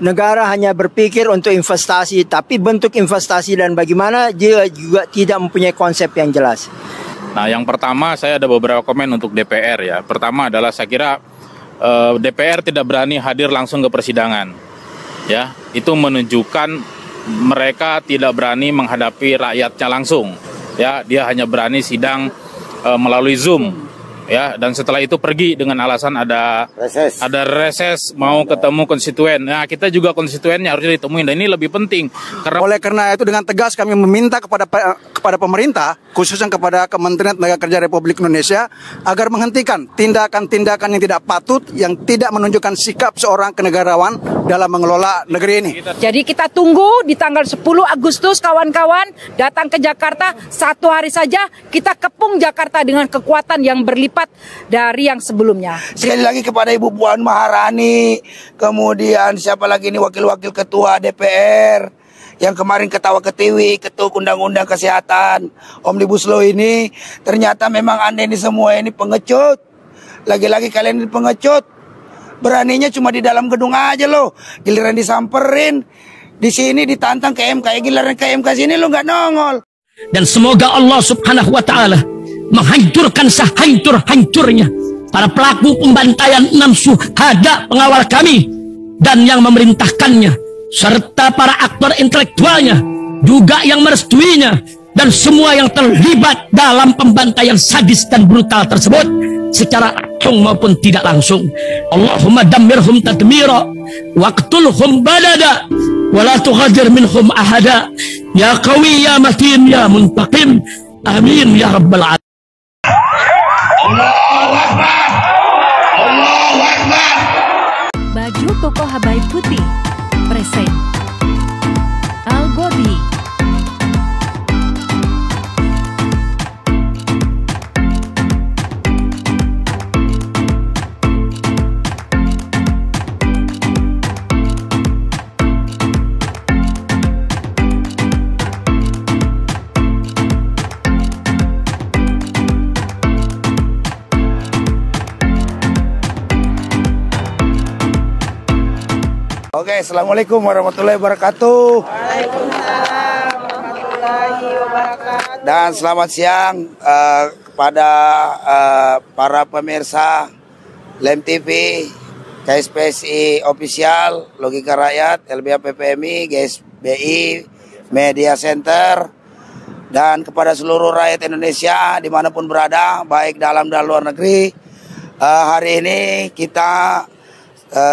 negara hanya berpikir untuk investasi, tapi bentuk investasi dan bagaimana dia juga tidak mempunyai konsep yang jelas. Nah, yang pertama saya ada beberapa komen untuk DPR ya. Pertama adalah saya kira DPR tidak berani hadir langsung ke persidangan. Ya, itu menunjukkan mereka tidak berani menghadapi rakyatnya langsung. Ya, dia hanya berani sidang melalui Zoom. Ya, dan setelah itu pergi dengan alasan ada reses mau ketemu konstituen. Nah, kita juga konstituennya harusnya ditemuin, dan ini lebih penting Oleh karena itu dengan tegas kami meminta kepada pemerintah, khususnya kepada Kementerian Tenaga Kerja Republik Indonesia, agar menghentikan tindakan-tindakan yang tidak patut, yang tidak menunjukkan sikap seorang kenegarawan dalam mengelola negeri ini. Jadi kita tunggu di tanggal 10 Agustus kawan-kawan datang ke Jakarta, 1 hari saja kita kepung Jakarta dengan kekuatan yang berlipat dari yang sebelumnya. Sekali lagi kepada Ibu Puan Maharani, kemudian siapa lagi ini wakil-wakil ketua DPR yang kemarin ketawa-ketiwi, ketua undang-undang kesehatan, Omnibus Law ini, ternyata memang Anda ini semua ini pengecut. Lagi-lagi kalian ini pengecut. Beraninya cuma di dalam gedung aja loh. Giliran disamperin, di sini ditantang ke MK, giliran ke MK sini lo nggak nongol. Dan semoga Allah Subhanahu wa Ta'ala menghancurkan sehancur-hancurnya para pelaku pembantaian 6 syuhada pengawal kami dan yang memerintahkannya, serta para aktor intelektualnya juga yang merestuinya, dan semua yang terlibat dalam pembantaian sadis dan brutal tersebut secara langsung maupun tidak langsung. Allahumma dammirhum tadmira waqtulhum balada wala tughadir minhum ahada ya qawi ya matin ya muntaqim amin ya rabbal alamin. Allahu Akbar. Allahu Akbar. Baju koko Habaib Putih present Al-Godi. Oke, assalamualaikum warahmatullahi wabarakatuh. Waalaikumsalam warahmatullahi wabarakatuh. Dan selamat siang kepada para pemirsa Lem TV, KSPSI Official, Logika Rakyat, LBH PPMI, GSBI, Media Center, dan kepada seluruh rakyat Indonesia dimanapun berada, baik dalam dan luar negeri. Hari ini kita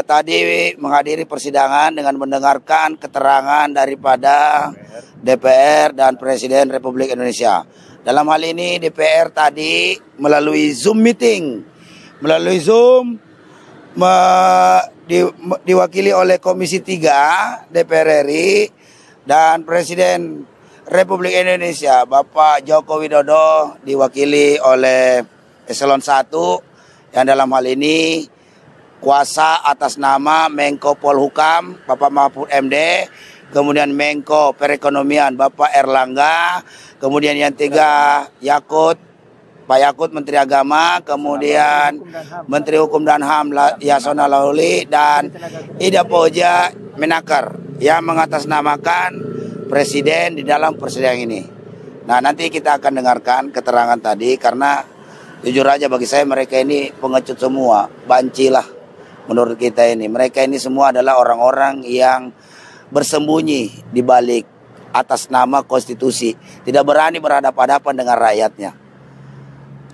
tadi menghadiri persidangan dengan mendengarkan keterangan daripada DPR dan Presiden Republik Indonesia. Dalam hal ini DPR tadi melalui Zoom meeting, melalui Zoom diwakili oleh Komisi 3 DPR RI dan Presiden Republik Indonesia Bapak Joko Widodo diwakili oleh Eselon 1 yang dalam hal ini kuasa atas nama Menko Polhukam Bapak Mahfud MD, kemudian Menko Perekonomian Bapak Erlangga, kemudian yang tiga Pak Yakut Menteri Agama, kemudian Menteri Hukum dan HAM Yasona Lauli, dan Ida Poja Menaker yang mengatasnamakan Presiden di dalam persidangan ini. Nah, nanti kita akan dengarkan keterangan tadi, karena jujur aja bagi saya mereka ini pengecut semua, banci lah. Menurut kita ini, mereka ini semua adalah orang-orang yang bersembunyi di balik atas nama konstitusi, tidak berani berhadapan-hadapan dengan rakyatnya.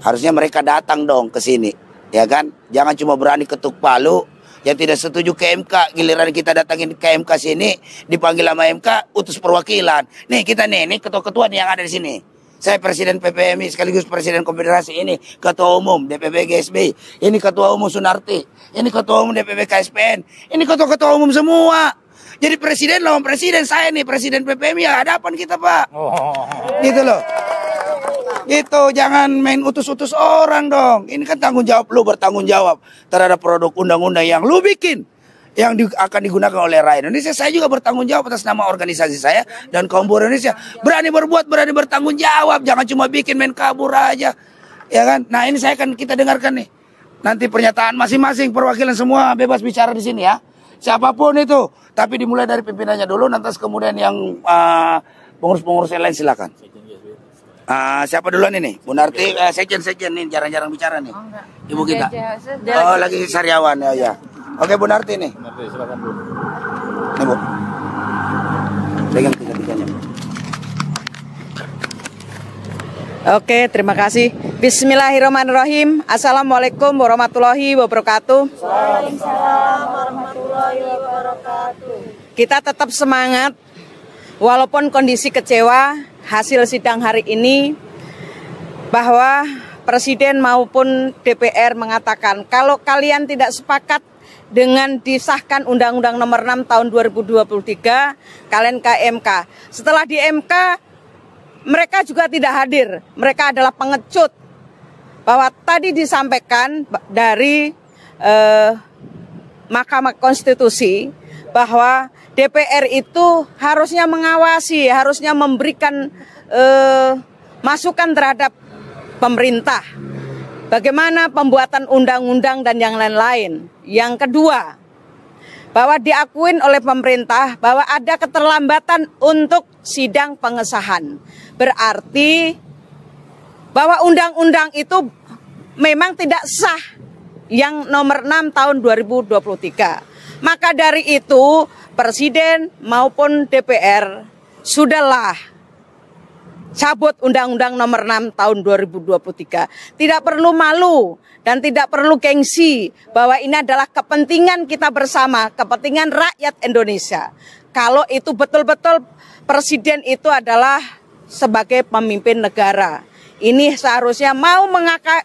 Harusnya mereka datang dong ke sini, ya kan? Jangan cuma berani ketuk palu, yang tidak setuju ke MK, giliran kita datangin ke MK sini, dipanggil sama MK, utus perwakilan. Nih kita nih ketua-ketua nih yang ada di sini. Saya Presiden PPMI sekaligus Presiden Konfederasi, ini Ketua Umum DPP GSBI, ini Ketua Umum Sunarti, ini Ketua Umum DPP KSPN, ini Ketua-Ketua Umum semua. Jadi Presiden lawan Presiden, saya nih Presiden PPMI, ya hadapan kita Pak. Gitu loh. Gitu, jangan main utus-utus orang dong. Ini kan tanggung jawab lu, bertanggung jawab terhadap produk undang-undang yang lu bikin, yang akan digunakan oleh rakyat Indonesia. Saya juga bertanggung jawab atas nama organisasi saya dan kaum buruh Indonesia. Berani berbuat, berani bertanggung jawab. Jangan cuma bikin main kabur aja, ya kan? Nah ini kita dengarkan nih. Nanti pernyataan masing-masing perwakilan semua bebas bicara di sini ya. siapapun itu. Tapi dimulai dari pimpinannya dulu, nanti kemudian yang pengurus-pengurus yang lain silakan. Siapa duluan ini? Bu Narti, sekjen nih, jarang-jarang bicara nih. Ibu kita. Oh, lagi sariawan ya. Oke, Bu Narti nih. Narti, silakan Bu. Nih Bu. Pegang tiga-tiganya. Oke, terima kasih. Bismillahirrahmanirrahim. Assalamualaikum warahmatullahi wabarakatuh. Waalaikumsalam warahmatullahi wabarakatuh. Kita tetap semangat walaupun kondisi kecewa hasil sidang hari ini, bahwa Presiden maupun DPR mengatakan kalau kalian tidak sepakat dengan disahkan Undang-Undang Nomor 6 Tahun 2023, kalian ke MK. Setelah di MK, mereka juga tidak hadir. Mereka adalah pengecut. Bahwa tadi disampaikan dari Mahkamah Konstitusi bahwa DPR itu harusnya mengawasi, harusnya memberikan masukan terhadap pemerintah. Bagaimana pembuatan undang-undang dan yang lain-lain. Yang kedua, bahwa diakuin oleh pemerintah bahwa ada keterlambatan untuk sidang pengesahan. Berarti bahwa undang-undang itu memang tidak sah yang nomor 6 tahun 2023. Maka dari itu Presiden maupun DPR sudahlah cabut Undang-Undang Nomor 6 Tahun 2023. Tidak perlu malu dan tidak perlu gengsi bahwa ini adalah kepentingan kita bersama, kepentingan rakyat Indonesia. Kalau itu betul-betul Presiden itu adalah sebagai pemimpin negara. Ini seharusnya mau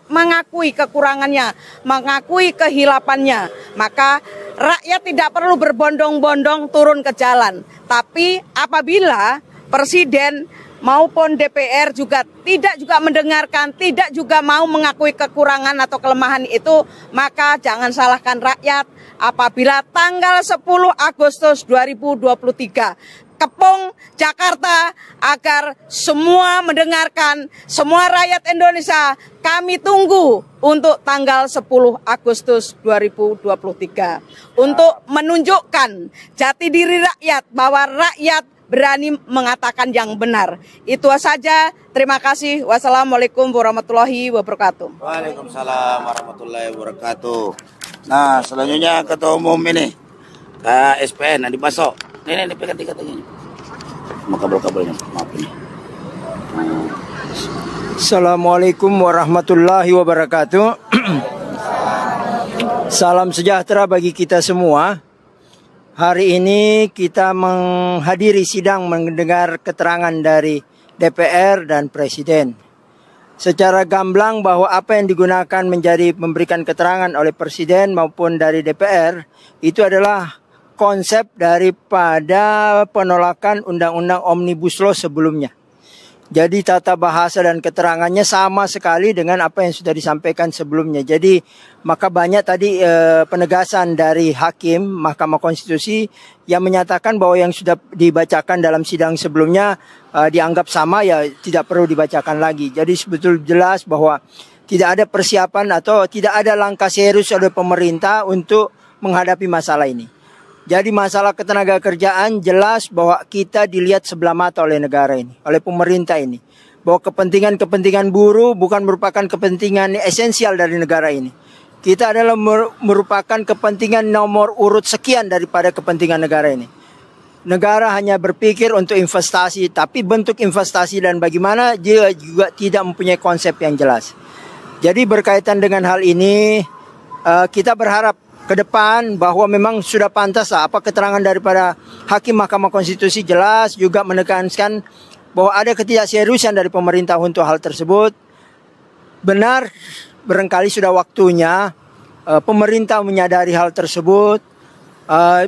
mengakui kekurangannya, mengakui kehilapannya. Maka rakyat tidak perlu berbondong-bondong turun ke jalan. Tapi apabila Presiden maupun DPR tidak mendengarkan, tidak juga mau mengakui kekurangan atau kelemahan itu, maka jangan salahkan rakyat apabila tanggal 10 Agustus 2023 Kepung Jakarta agar semua mendengarkan, semua rakyat Indonesia, kami tunggu untuk tanggal 10 Agustus 2023 untuk menunjukkan jati diri rakyat bahwa rakyat berani mengatakan yang benar. Itu saja. Terima kasih. Wassalamualaikum warahmatullahi wabarakatuh. Waalaikumsalam warahmatullahi wabarakatuh. Nah, selanjutnya Ketua Umum ini SPN Andi Baso. Ini pegang tiga-tiganya. Mau kabel-kabelnya, maaf ini. Assalamualaikum warahmatullahi wabarakatuh. Salam sejahtera bagi kita semua. Hari ini kita menghadiri sidang mendengar keterangan dari DPR dan Presiden. Secara gamblang bahwa apa yang digunakan menjadi memberikan keterangan oleh Presiden maupun dari DPR itu adalah konsep daripada penolakan Undang-Undang Omnibus Law sebelumnya. Jadi tata bahasa dan keterangannya sama sekali dengan apa yang sudah disampaikan sebelumnya. Jadi maka banyak tadi penegasan dari Hakim Mahkamah Konstitusi yang menyatakan bahwa yang sudah dibacakan dalam sidang sebelumnya dianggap sama, ya tidak perlu dibacakan lagi. Jadi sebetulnya jelas bahwa tidak ada persiapan atau tidak ada langkah serius oleh pemerintah untuk menghadapi masalah ini. Jadi masalah ketenaga kerjaan jelas bahwa kita dilihat sebelah mata oleh negara ini, oleh pemerintah ini. Bahwa kepentingan-kepentingan buruh bukan merupakan kepentingan esensial dari negara ini. Kita adalah merupakan kepentingan nomor urut sekian daripada kepentingan negara ini. Negara hanya berpikir untuk investasi, tapi bentuk investasi dan bagaimana dia juga tidak mempunyai konsep yang jelas. Jadi berkaitan dengan hal ini, kita berharap ke depan bahwa memang sudah pantas apa keterangan daripada Hakim Mahkamah Konstitusi jelas juga menekankan bahwa ada ketidakseriusan dari pemerintah untuk hal tersebut. Benar, barangkali sudah waktunya pemerintah menyadari hal tersebut,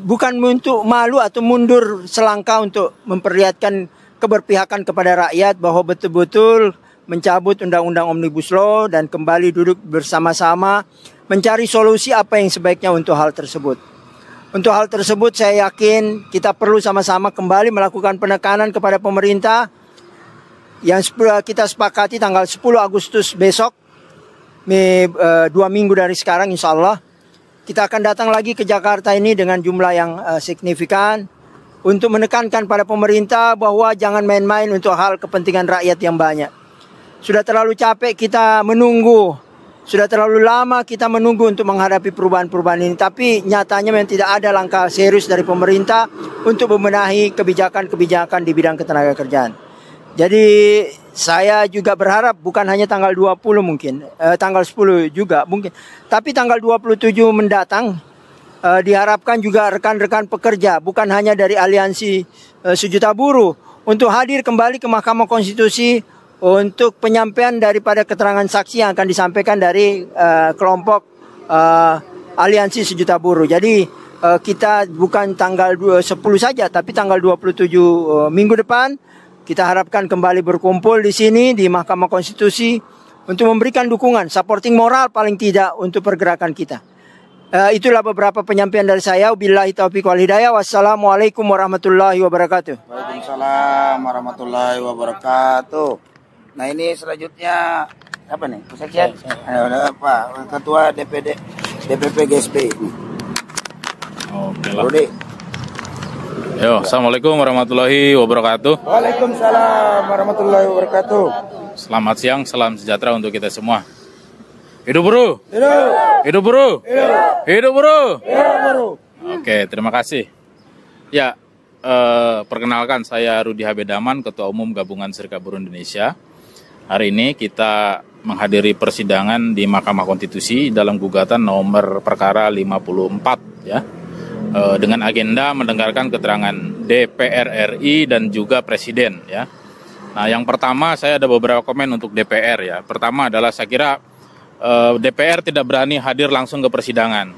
bukan untuk malu atau mundur selangkah untuk memperlihatkan keberpihakan kepada rakyat bahwa betul-betul mencabut Undang-Undang Omnibus Law dan kembali duduk bersama-sama mencari solusi apa yang sebaiknya untuk hal tersebut. Untuk hal tersebut saya yakin kita perlu sama-sama kembali melakukan penekanan kepada pemerintah yang kita sepakati tanggal 10 Agustus besok, 2 minggu dari sekarang insya Allah. kita akan datang lagi ke Jakarta ini dengan jumlah yang signifikan untuk menekankan pada pemerintah bahwa jangan main-main untuk hal kepentingan rakyat yang banyak. Sudah terlalu capek kita menunggu, sudah terlalu lama kita menunggu untuk menghadapi perubahan-perubahan ini. Tapi nyatanya memang tidak ada langkah serius dari pemerintah untuk membenahi kebijakan-kebijakan di bidang ketenagakerjaan. Jadi saya juga berharap bukan hanya tanggal 20 mungkin, tanggal 10 juga mungkin. Tapi tanggal 27 mendatang diharapkan juga rekan-rekan pekerja, bukan hanya dari aliansi Sejuta Buruh, untuk hadir kembali ke Mahkamah Konstitusi untuk penyampaian daripada keterangan saksi yang akan disampaikan dari kelompok aliansi Sejuta Buruh. Jadi kita bukan tanggal 10 saja, tapi tanggal 27 minggu depan kita harapkan kembali berkumpul di sini di Mahkamah Konstitusi untuk memberikan dukungan, supporting moral paling tidak untuk pergerakan kita. Itulah beberapa penyampaian dari saya. Wabillahi taufiq wal hidayah. Wassalamualaikum warahmatullahi wabarakatuh. Waalaikumsalam warahmatullahi wabarakatuh. Nah, ini selanjutnya apa nih? Kesaksian? Ada apa? Ketua DPP GSP. Oke lah. Yo, assalamualaikum warahmatullahi wabarakatuh. Waalaikumsalam warahmatullahi wabarakatuh. Selamat siang, salam sejahtera untuk kita semua. Hidup buruh. Hidup. Hidup buruh. Hidup. Hidup buruh. Hidup buruh. Oke, terima kasih. Ya, perkenalkan saya Rudi Habedaman, Ketua Umum Gabungan Serikat Buruh Indonesia. Hari ini kita menghadiri persidangan di Mahkamah Konstitusi dalam gugatan nomor perkara 54 ya. Dengan agenda mendengarkan keterangan DPR RI dan juga Presiden ya. Nah, yang pertama saya ada beberapa komen untuk DPR ya. Pertama adalah saya kira DPR tidak berani hadir langsung ke persidangan.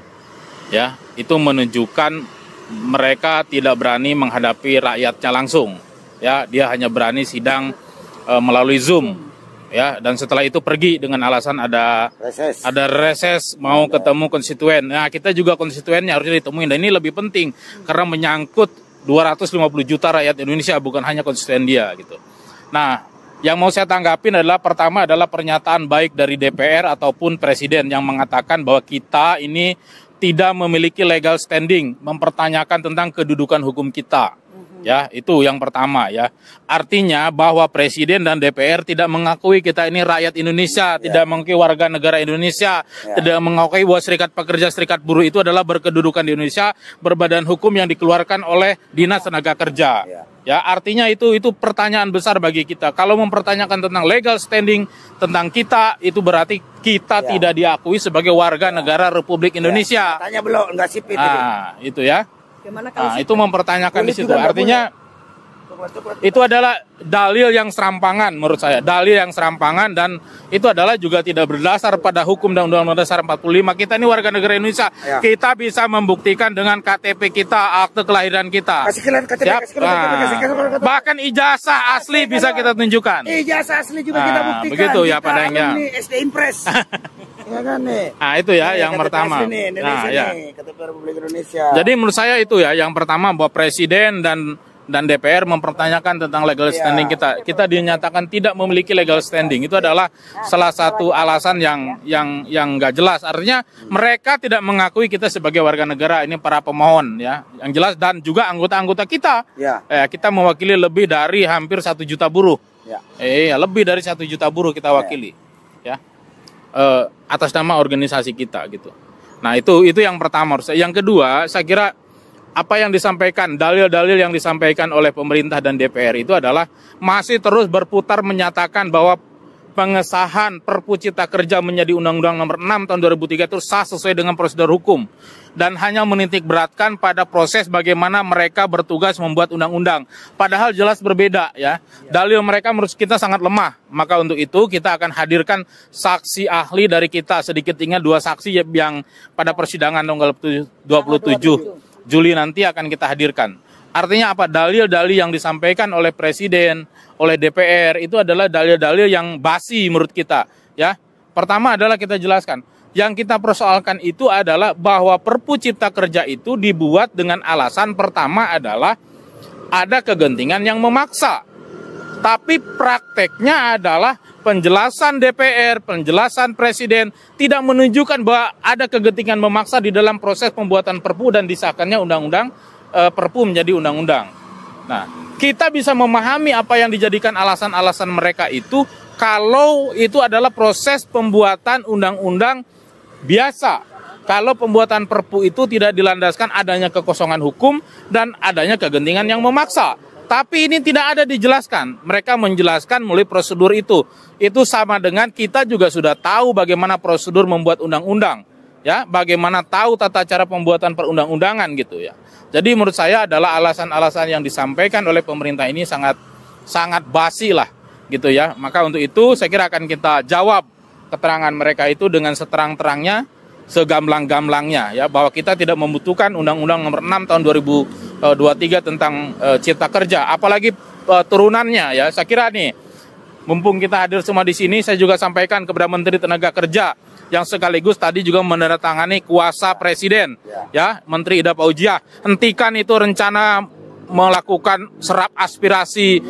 Ya, itu menunjukkan mereka tidak berani menghadapi rakyatnya langsung. Ya, dia hanya berani sidang melalui Zoom. Ya, dan setelah itu pergi dengan alasan ada reses mau ketemu konstituen. Nah, kita juga konstituennya harusnya ditemuin, dan ini lebih penting karena menyangkut 250 juta rakyat Indonesia, bukan hanya konstituen dia gitu. Nah, yang mau saya tanggapin adalah pertama adalah pernyataan baik dari DPR ataupun Presiden yang mengatakan bahwa kita ini tidak memiliki legal standing, mempertanyakan tentang kedudukan hukum kita. Ya, itu yang pertama ya. Artinya bahwa Presiden dan DPR tidak mengakui kita ini rakyat Indonesia, tidak mengakui warga negara Indonesia, tidak mengakui bahwa serikat pekerja, serikat buruh itu adalah berkedudukan di Indonesia, berbadan hukum yang dikeluarkan oleh Dinas Tenaga Kerja. Ya, artinya itu pertanyaan besar bagi kita. Kalau mempertanyakan tentang legal standing tentang kita, itu berarti kita tidak diakui sebagai warga negara Republik Indonesia. Tanya belum, enggak sipit. Nah, itu ya. Nah, itu mempertanyakan di situ. Artinya itu adalah dalil yang serampangan menurut saya. Dalil yang serampangan, dan itu adalah juga tidak berdasar pada hukum dan Undang-Undang Dasar 45. Kita ini warga negara Indonesia. Kita bisa membuktikan dengan KTP kita, akte kelahiran kita. Bahkan ijazah asli bisa kita tunjukkan. Ijazah asli juga kita buktikan. Begitu ya Pak Dengya. SD Impres. Ya kan nih. Nah, itu ya yang pertama. Nah, ya. KTP Republik Indonesia. Jadi menurut saya itu ya yang pertama, bahwa Presiden dan DPR mempertanyakan tentang legal standing kita. Kita dinyatakan tidak memiliki legal standing. Itu adalah salah satu alasan yang nggak jelas. Artinya mereka tidak mengakui kita sebagai warga negara. Ini para pemohon ya, yang jelas, dan juga anggota-anggota kita. Kita mewakili lebih dari hampir 1 juta buruh. Lebih dari 1 juta buruh kita wakili. Ya. Atas nama organisasi kita gitu. Nah, itu yang pertama. Yang kedua, saya kira apa yang disampaikan, dalil-dalil yang disampaikan oleh pemerintah dan DPR itu adalah masih terus berputar menyatakan bahwa pengesahan Perpu Cipta Kerja menjadi Undang-Undang Nomor 6 Tahun 2003 itu sah sesuai dengan prosedur hukum, dan hanya menitikberatkan pada proses bagaimana mereka bertugas membuat undang-undang. Padahal jelas berbeda ya. Dalil mereka menurut kita sangat lemah. Maka untuk itu kita akan hadirkan saksi ahli dari kita, sedikit ingat 2 saksi yang pada persidangan tanggal 27 Juli nanti akan kita hadirkan. Artinya apa? Dalil-dalil yang disampaikan oleh Presiden, oleh DPR itu adalah dalil-dalil yang basi menurut kita. Ya, pertama adalah kita jelaskan. Yang kita persoalkan itu adalah bahwa Perpu Cipta Kerja itu dibuat dengan alasan pertama adalah ada kegentingan yang memaksa. Tapi prakteknya adalah penjelasan DPR, penjelasan Presiden tidak menunjukkan bahwa ada kegentingan memaksa di dalam proses pembuatan Perpu dan disahkannya undang-undang Perpu menjadi undang-undang. Nah, kita bisa memahami apa yang dijadikan alasan-alasan mereka itu kalau itu adalah proses pembuatan undang-undang biasa. Kalau pembuatan Perpu itu tidak dilandaskan adanya kekosongan hukum dan adanya kegentingan yang memaksa. Tapi ini tidak ada dijelaskan. Mereka menjelaskan melalui prosedur itu. Itu sama dengan kita juga sudah tahu bagaimana prosedur membuat undang-undang, ya, bagaimana tahu tata cara pembuatan perundang-undangan gitu ya. Jadi menurut saya adalah alasan-alasan yang disampaikan oleh pemerintah ini sangat basi lah gitu ya. Maka untuk itu saya kira akan kita jawab keterangan mereka itu dengan seterang-terangnya, segamblang-gamblangnya ya, bahwa kita tidak membutuhkan Undang-Undang Nomor 6 tahun 2023 tentang Cipta Kerja, apalagi turunannya ya. Saya kira nih, mumpung kita hadir semua di sini, saya juga sampaikan kepada Menteri Tenaga Kerja yang sekaligus tadi juga menandatangani kuasa Presiden ya, Menteri Ida Fauziah, hentikan itu rencana melakukan serap aspirasi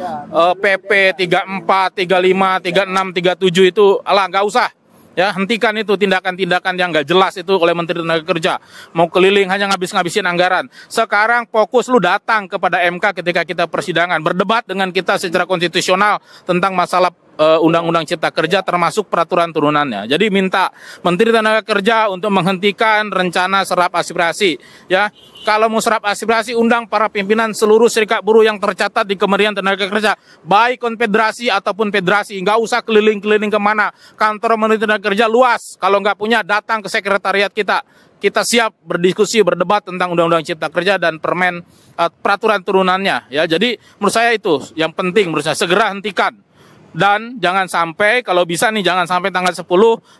PP 34, 35, 36, 37 itu, nggak usah. Ya, hentikan itu tindakan-tindakan yang nggak jelas itu oleh Menteri Tenaga Kerja. Mau keliling hanya ngabis-ngabisin anggaran. Sekarang fokus lu datang kepada MK ketika kita persidangan. Berdebat dengan kita secara konstitusional tentang masalah Undang-Undang Cipta Kerja termasuk peraturan turunannya. Jadi minta Menteri Tenaga Kerja untuk menghentikan rencana serap aspirasi. Ya, kalau mau serap aspirasi, undang para pimpinan seluruh serikat buruh yang tercatat di Kementerian Tenaga Kerja, baik konfederasi ataupun federasi. Nggak usah keliling-keliling kemana. Kantor Menteri Tenaga Kerja luas. Kalau nggak punya, datang ke sekretariat kita. Kita siap berdiskusi, berdebat tentang Undang-Undang Cipta Kerja dan permen peraturan turunannya. Ya, jadi menurut saya itu yang penting, menurut saya segera hentikan. Dan jangan sampai, kalau bisa nih, jangan sampai tanggal 10,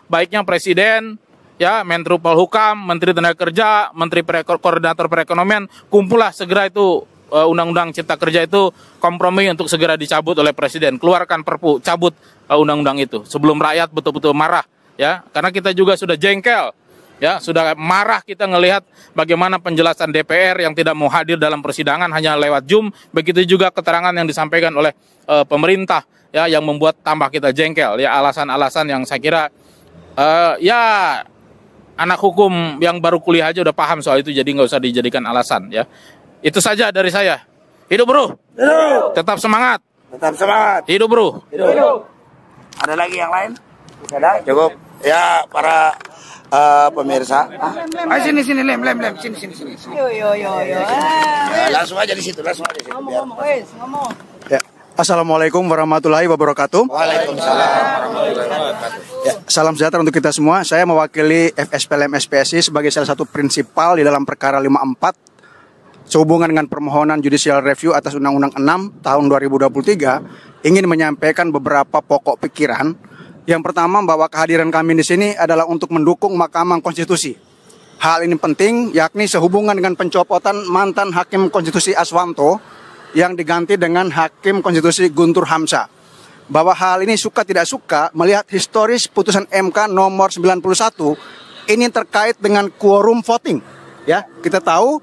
baiknya Presiden, ya, Menko Polhukam, Menteri Tenaga Kerja, Menteri Koordinator Perekonomian, kumpullah segera itu Undang-Undang Cipta Kerja itu kompromi untuk segera dicabut oleh Presiden. Keluarkan Perpu, cabut undang-undang itu sebelum rakyat betul-betul marah, ya, karena kita juga sudah jengkel. Ya, sudah marah kita ngelihat bagaimana penjelasan DPR yang tidak mau hadir dalam persidangan hanya lewat Zoom. Begitu juga keterangan yang disampaikan oleh pemerintah, ya, yang membuat tambah kita jengkel. Ya, alasan-alasan yang saya kira ya anak hukum yang baru kuliah aja udah paham soal itu, jadi nggak usah dijadikan alasan. Ya, itu saja dari saya. Hidup buruh. Hidup. Tetap semangat. Tetap semangat. Hidup buruh. Hidup. Ada lagi yang lain? Ada? Cukup. Ya, para pemirsa. Sini lem sini. Yo. Langsung aja di situ, Ngomong. Ya. Assalamualaikum warahmatullahi wabarakatuh. Waalaikumsalam warahmatullahi wabarakatuh. Ya, salam sejahtera untuk kita semua. Saya mewakili FSPLM SPSI sebagai salah satu prinsipal di dalam perkara 54 sehubungan dengan permohonan judicial review atas Undang-Undang 6 tahun 2023, ingin menyampaikan beberapa pokok pikiran. Yang pertama, bahwa kehadiran kami di sini adalah untuk mendukung Mahkamah Konstitusi. Hal ini penting, yakni sehubungan dengan pencopotan mantan Hakim Konstitusi Aswanto yang diganti dengan Hakim Konstitusi Guntur Hamzah. Bahwa hal ini suka tidak suka melihat historis putusan MK nomor 91 ini terkait dengan quorum voting. Ya, kita tahu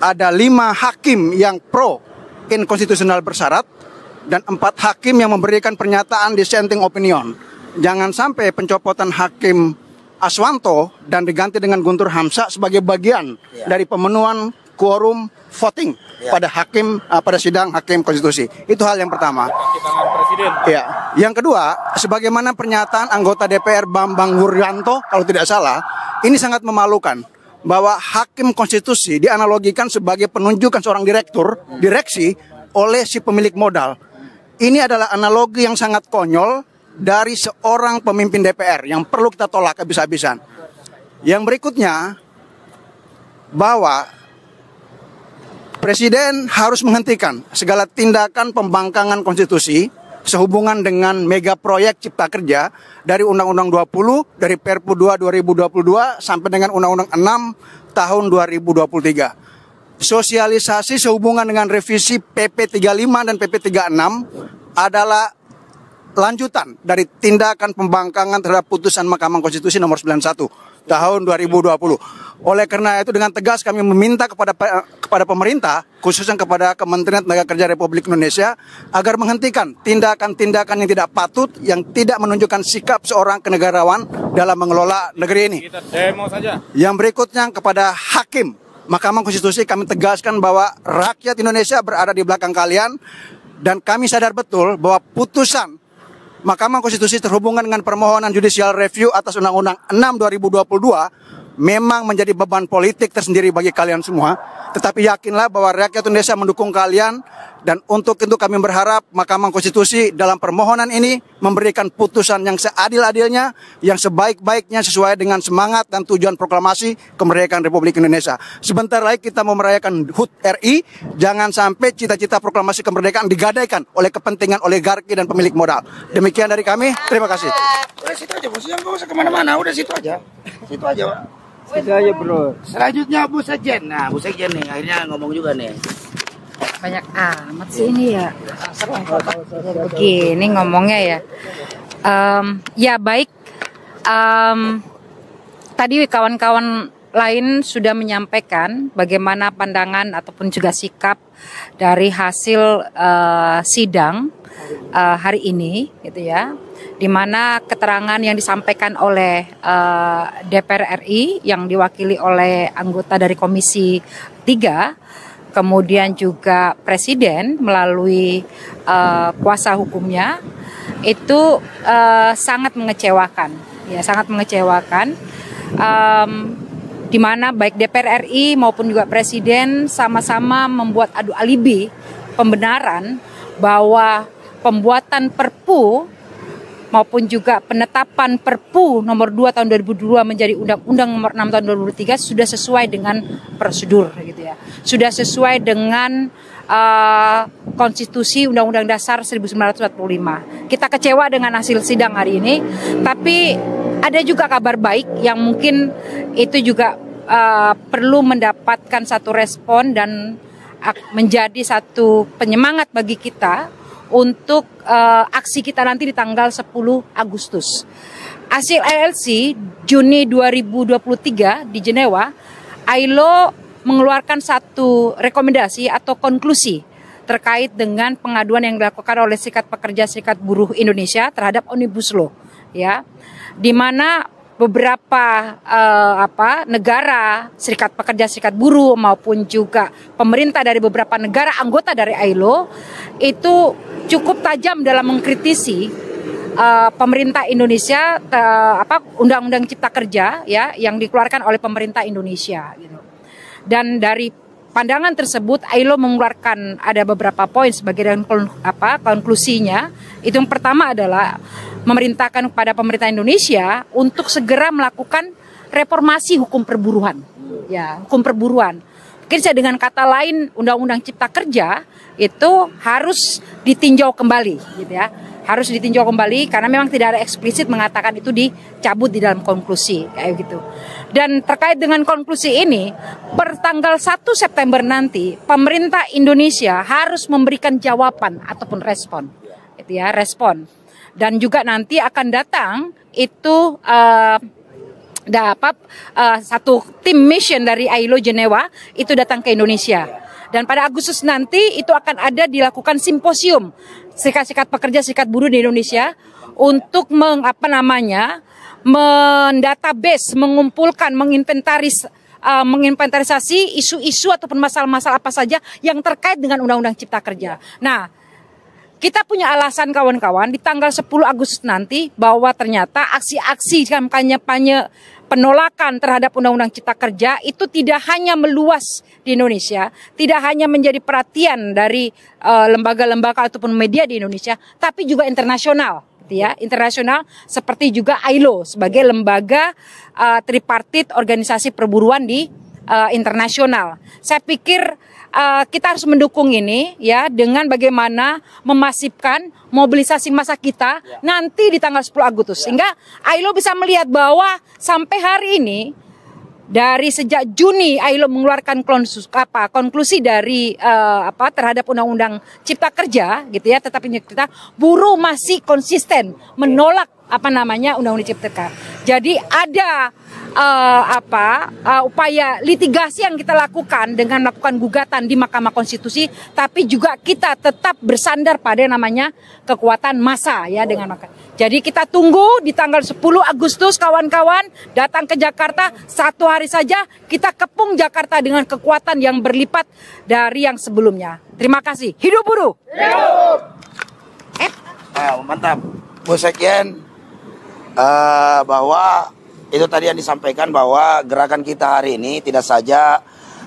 ada 5 hakim yang pro inkonstitusional bersyarat dan 4 hakim yang memberikan pernyataan dissenting opinion. Jangan sampai pencopotan Hakim Aswanto dan diganti dengan Guntur Hamzah sebagai bagian dari pemenuhan quorum voting pada pada sidang Hakim Konstitusi. Itu hal yang pertama. Ya. Yang kedua, sebagaimana pernyataan anggota DPR Bambang Wuryanto kalau tidak salah, ini sangat memalukan bahwa Hakim Konstitusi dianalogikan sebagai penunjukan seorang direksi oleh si pemilik modal. Ini adalah analogi yang sangat konyol dari seorang pemimpin DPR yang perlu kita tolak habis-habisan. Yang berikutnya, bahwa Presiden harus menghentikan segala tindakan pembangkangan konstitusi sehubungan dengan mega proyek Cipta Kerja dari Undang-Undang 20, dari Perpu 2 2022 sampai dengan Undang-Undang 6 tahun 2023. Sosialisasi sehubungan dengan revisi PP 35 dan PP 36 adalah lanjutan dari tindakan pembangkangan terhadap putusan Mahkamah Konstitusi nomor 91. tahun 2020. Oleh karena itu dengan tegas kami meminta kepada pemerintah, khususnya kepada Kementerian Tenaga Kerja Republik Indonesia, agar menghentikan tindakan-tindakan yang tidak patut, yang tidak menunjukkan sikap seorang kenegarawan dalam mengelola negeri ini. Kita demo saja. Yang berikutnya kepada hakim Mahkamah Konstitusi, kami tegaskan bahwa rakyat Indonesia berada di belakang kalian, dan kami sadar betul bahwa putusan Mahkamah Konstitusi terhubungan dengan permohonan judicial review atas Undang-Undang 6 2022 memang menjadi beban politik tersendiri bagi kalian semua. Tetapi yakinlah bahwa rakyat Indonesia mendukung kalian, dan untuk itu kami berharap Mahkamah Konstitusi dalam permohonan ini memberikan putusan yang seadil-adilnya, yang sebaik-baiknya sesuai dengan semangat dan tujuan proklamasi kemerdekaan Republik Indonesia. Sebentar lagi kita mau merayakan HUT RI, jangan sampai cita-cita proklamasi kemerdekaan digadaikan oleh kepentingan oligarki dan pemilik modal. Demikian dari kami, terima kasih. Udah situ aja, bos, yang gak usah kemana-mana, udah situ aja. Situ aja, Pak. Situ aja, bro. Selanjutnya Bu Sekjen. Nah, Bu Sekjen nih, akhirnya ngomong juga nih. Banyak amat sih ini ya. Begini ngomongnya ya. Ya baik. Tadi kawan-kawan lain sudah menyampaikan bagaimana pandangan ataupun juga sikap dari hasil sidang hari ini, gitu ya. Di mana keterangan yang disampaikan oleh DPR RI yang diwakili oleh anggota dari Komisi 3, kemudian juga Presiden melalui kuasa hukumnya, itu sangat mengecewakan, ya sangat mengecewakan. Di mana baik DPR RI maupun juga Presiden sama-sama membuat adu alibi pembenaran bahwa pembuatan Perpu maupun juga penetapan Perpu nomor 2 tahun 2002 menjadi Undang-Undang nomor 6 tahun 2003 sudah sesuai dengan prosedur, gitu ya. Sudah sesuai dengan konstitusi Undang-Undang Dasar 1945. Kita kecewa dengan hasil sidang hari ini, tapi ada juga kabar baik yang mungkin itu juga perlu mendapatkan satu respon dan menjadi satu penyemangat bagi kita untuk aksi kita nanti di tanggal 10 Agustus. Hasil LLC Juni 2023 di Jenewa, ILO mengeluarkan satu rekomendasi atau konklusi terkait dengan pengaduan yang dilakukan oleh Serikat Pekerja Serikat Buruh Indonesia terhadap Omnibus Law, ya, di mana beberapa negara, serikat pekerja, serikat buruh maupun juga pemerintah dari beberapa negara anggota dari ILO itu cukup tajam dalam mengkritisi pemerintah Indonesia, Undang-Undang Cipta Kerja, ya, yang dikeluarkan oleh pemerintah Indonesia, gitu. Dan dari pandangan tersebut ILO mengeluarkan ada beberapa poin sebagai konklusinya. Itu yang pertama adalah memerintahkan kepada pemerintah Indonesia untuk segera melakukan reformasi hukum perburuan, ya, hukum perburuan. Mungkin saya dengan kata lain, Undang-Undang Cipta Kerja itu harus ditinjau kembali, gitu ya, harus ditinjau kembali karena memang tidak ada eksplisit mengatakan itu dicabut di dalam konklusi, kayak gitu. Dan terkait dengan konklusi ini, per tanggal 1 September nanti, pemerintah Indonesia harus memberikan jawaban ataupun respon, gitu ya, respon. Dan juga nanti akan datang itu satu tim mission dari ILO Jenewa itu datang ke Indonesia. Dan pada Agustus nanti itu akan ada dilakukan simposium serikat-serikat pekerja, serikat buruh di Indonesia untuk mendatabase, mengumpulkan, menginventarisasi isu-isu ataupun masalah-masalah apa saja yang terkait dengan Undang-Undang Cipta Kerja. Nah, kita punya alasan kawan-kawan di tanggal 10 Agustus nanti bahwa ternyata aksi-aksi kampanye penolakan terhadap Undang-Undang Cipta Kerja itu tidak hanya meluas di Indonesia, tidak hanya menjadi perhatian dari lembaga-lembaga ataupun media di Indonesia, tapi juga internasional, gitu ya, internasional seperti juga ILO sebagai lembaga tripartit organisasi perburuan di internasional. Saya pikir kita harus mendukung ini, ya, dengan bagaimana memasifkan mobilisasi massa kita nanti di tanggal 10 Agustus sehingga ILO bisa melihat bahwa sampai hari ini dari sejak Juni ILO mengeluarkan konklusi dari terhadap Undang-Undang Cipta Kerja, gitu ya, tetapi kita buruh masih konsisten menolak Undang-Undang Cipta Kerja. Jadi ada upaya litigasi yang kita lakukan dengan melakukan gugatan di Mahkamah Konstitusi, tapi juga kita tetap bersandar pada namanya kekuatan massa ya dengan maka. Jadi kita tunggu di tanggal 10 Agustus kawan-kawan datang ke Jakarta, 1 hari saja kita kepung Jakarta dengan kekuatan yang berlipat dari yang sebelumnya. Terima kasih. Hidup buruh. Hidup. Mantap. Bu Sekjen, bahwa itu tadi yang disampaikan bahwa gerakan kita hari ini tidak saja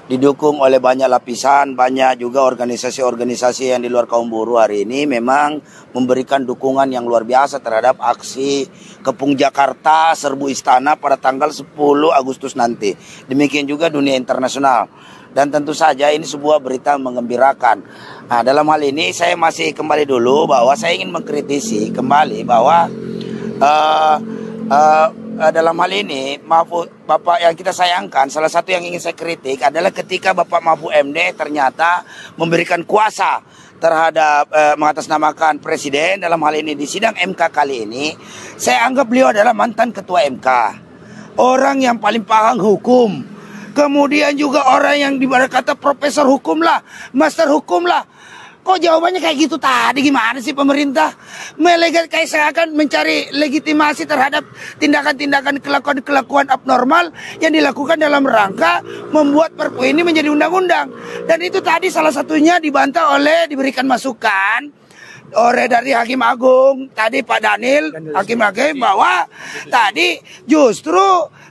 didukung oleh banyak lapisan, banyak juga organisasi-organisasi yang di luar kaum buruh hari ini memang memberikan dukungan yang luar biasa terhadap aksi Kepung Jakarta Serbu Istana pada tanggal 10 Agustus nanti. Demikian juga dunia internasional. Dan tentu saja ini sebuah berita menggembirakan. Nah, dalam hal ini saya masih kembali dulu bahwa saya ingin mengkritisi kembali bahwa dalam hal ini Bapak yang kita sayangkan, salah satu yang ingin saya kritik adalah ketika Bapak Mahfud MD ternyata memberikan kuasa terhadap mengatasnamakan Presiden dalam hal ini di sidang MK kali ini. Saya anggap beliau adalah mantan Ketua MK, orang yang paling paham hukum, kemudian juga orang yang dibarat kata profesor hukum lah, master hukum lah. Kok jawabannya kayak gitu tadi? Gimana sih pemerintah? Kayak saya akan mencari legitimasi terhadap tindakan-tindakan kelakuan-kelakuan abnormal yang dilakukan dalam rangka membuat Perpu ini menjadi undang-undang. Dan itu tadi salah satunya dibantah oleh diberikan masukan oleh dari Hakim Agung tadi Pak Daniel Hakim bahwa tadi justru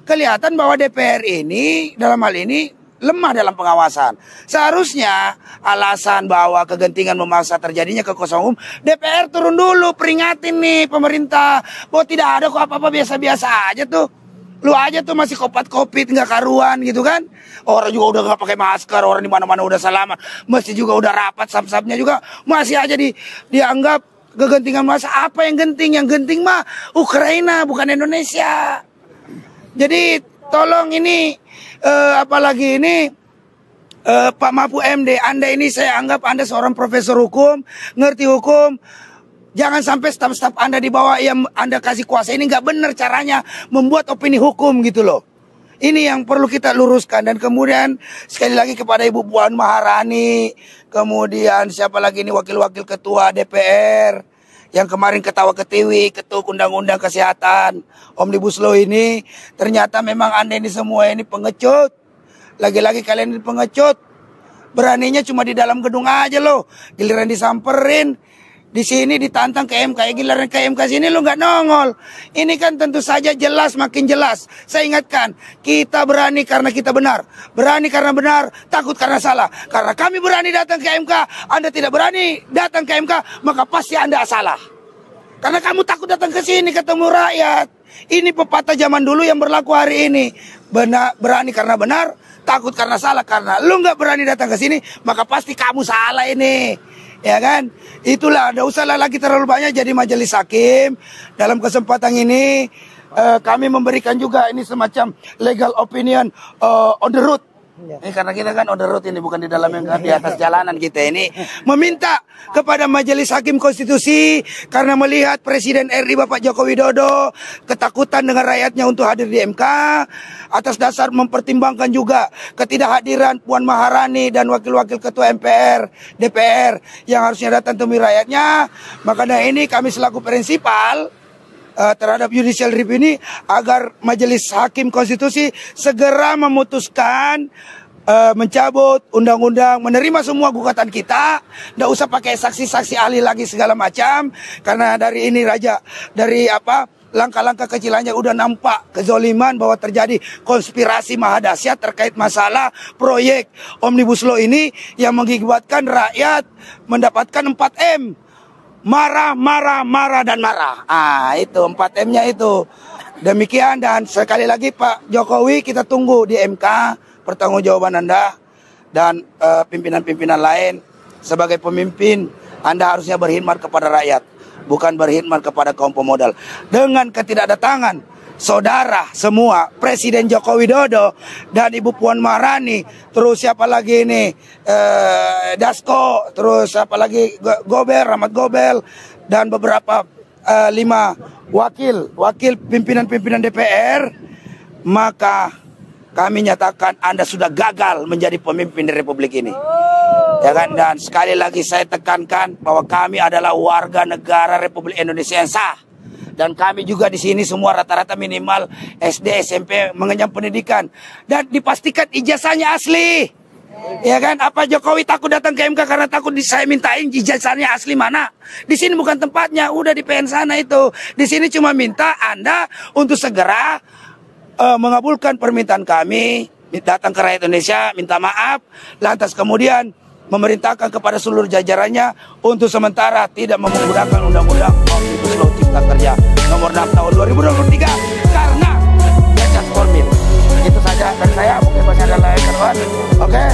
kelihatan bahwa DPR ini dalam hal ini lemah dalam pengawasan. Seharusnya alasan bahwa kegentingan memaksa terjadinya kekosongan hukum, DPR turun dulu, peringatin nih pemerintah bahwa tidak ada kok apa-apa, biasa-biasa aja tuh. Lu aja tuh masih kopat-kopit nggak karuan gitu kan. Orang juga udah nggak pakai masker, orang di mana-mana udah salaman, masih juga udah rapat, sap-sapnya juga masih aja dianggap kegentingan masa. Apa yang genting? Yang genting mah Ukraina bukan Indonesia. Jadi tolong ini apalagi ini Pak Mahfud MD, Anda ini saya anggap Anda seorang profesor hukum, ngerti hukum. Jangan sampai staf-staf Anda di bawah yang Anda kasih kuasa ini nggak benar caranya membuat opini hukum gitu loh. Ini yang perlu kita luruskan. Dan kemudian sekali lagi kepada Ibu Puan Maharani, kemudian siapa lagi ini wakil-wakil ketua DPR yang kemarin ketawa-ketiwi, ketua undang-undang kesehatan, Omnibus Law ini, ternyata memang Anda ini semua ini pengecut. Lagi-lagi kalian ini pengecut. Beraninya cuma di dalam gedung aja loh. Giliran disamperin, di sini ditantang ke MK, giliran ke MK sini lo nggak nongol. Ini kan tentu saja jelas, makin jelas. Saya ingatkan, kita berani karena kita benar. Berani karena benar, takut karena salah. Karena kami berani datang ke MK, Anda tidak berani datang ke MK, maka pasti Anda salah. Karena kamu takut datang ke sini ketemu rakyat. Ini pepatah zaman dulu yang berlaku hari ini. Berani karena benar, takut karena salah. Karena lu nggak berani datang ke sini, maka pasti kamu salah ini. Ya kan? Itulah, tidak usahlah lagi terlalu banyak jadi majelis hakim. Dalam kesempatan ini kami memberikan juga ini semacam legal opinion on the road. Karena kita kan on the road ini, bukan di dalam yang di atas jalanan. Kita ini meminta kepada Majelis Hakim Konstitusi, karena melihat Presiden RI Bapak Joko Widodo ketakutan dengan rakyatnya untuk hadir di MK, atas dasar mempertimbangkan juga ketidakhadiran Puan Maharani dan wakil-wakil ketua MPR, DPR yang harusnya datang temui rakyatnya. Makanya ini kami selaku prinsipal terhadap judicial review ini, agar Majelis Hakim Konstitusi segera memutuskan mencabut undang-undang, menerima semua gugatan kita, nggak usah pakai saksi-saksi ahli lagi segala macam. Karena dari ini Raja, dari langkah-langkah kecilannya udah nampak kezoliman bahwa terjadi konspirasi maha dahsyat terkait masalah proyek Omnibus Law ini yang mengakibatkan rakyat mendapatkan 4M. Marah, marah, marah, dan marah. Itu 4M-nya itu. Demikian, dan sekali lagi Pak Jokowi, kita tunggu di MK pertanggungjawaban Anda dan pimpinan-pimpinan lain. Sebagai pemimpin, Anda harusnya berkhidmat kepada rakyat, bukan berkhidmat kepada kaum pemodal. Dengan ketidakdatangan saudara semua, Presiden Joko Widodo dan Ibu Puan Maharani, terus siapa lagi ini, Dasko, terus siapa lagi, Gobel, Rahmat Gobel, dan beberapa 5 wakil pimpinan-pimpinan DPR maka kami nyatakan Anda sudah gagal menjadi pemimpin di Republik ini. Ya kan? Dan sekali lagi saya tekankan bahwa kami adalah warga negara Republik Indonesia yang sah. Dan kami juga di sini semua rata-rata minimal SD, SMP mengenyam pendidikan. Dan dipastikan ijazahnya asli. Ya kan? Apa Jokowi takut datang ke MK karena takut saya mintain ijazahnya asli mana? Di sini bukan tempatnya, udah di PN sana itu. Di sini cuma minta Anda untuk segera mengabulkan permintaan kami, datang ke rakyat Indonesia, minta maaf, lantas kemudian memerintahkan kepada seluruh jajarannya untuk sementara tidak menggunakan undang-undang Omnibus Law Cipta Kerja nomor 6 tahun 2023 karena cacat formil. Itu saja dari saya, mungkin masih ada lain kawan. Oke.